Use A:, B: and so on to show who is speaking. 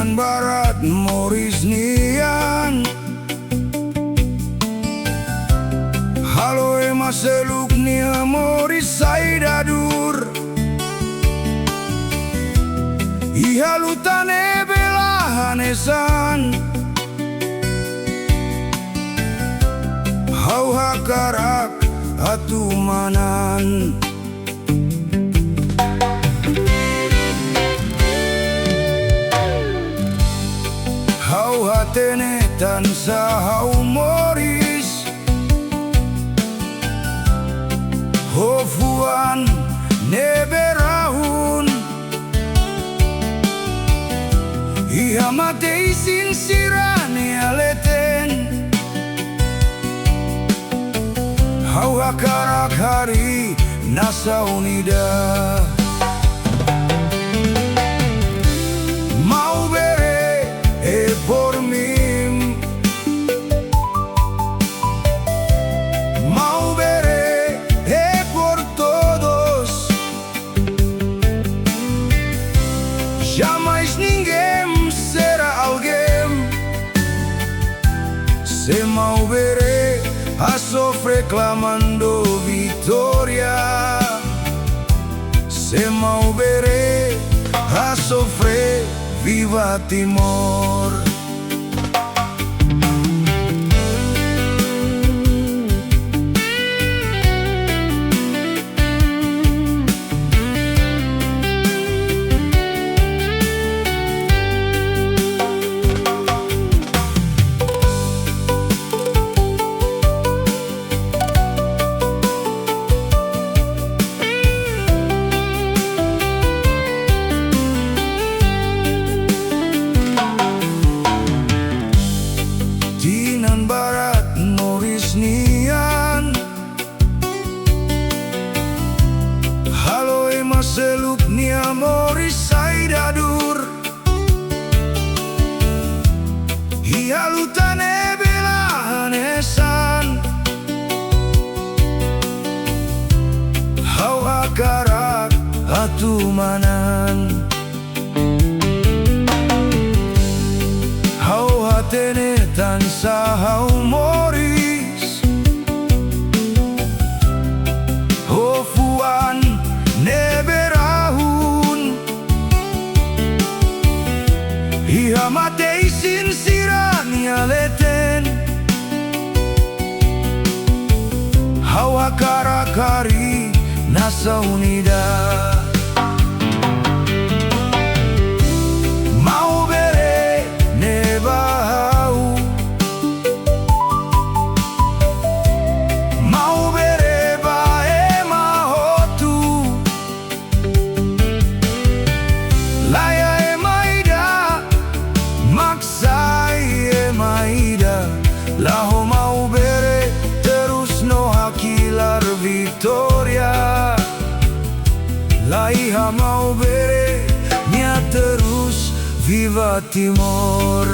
A: Tinan Barat Moris Nian Halo ema seluk nia Moris Saidadur Ihalutane belahanesan Hau hakarak atumanan Hau hatene tansa hau Moris Hofuan neberahun Iha matei sinsirane aleten Hau hakarak hari nasa unida Mau bere por mim Mau bere por todos Jamais ninguém será alguém Se mau bere a sofrer clamando vitória Se mau bere a sofrer viva Timor Tinan Barat Moris Nian Halo ema seluk nia Moris Saidadur Ihalutane belahanesan Hau hakarak atumanan Hau hatene tansa hau Moris Hofuan neberahun Iha matei sinsirani aleten Hau hakarak hari nasa unida Mau bere nebahau Mau bere bae mahotu Laya emaida maksai emaida Laho mau bere terus no hakilar vitória Laiha mau bere nia terus viva Timor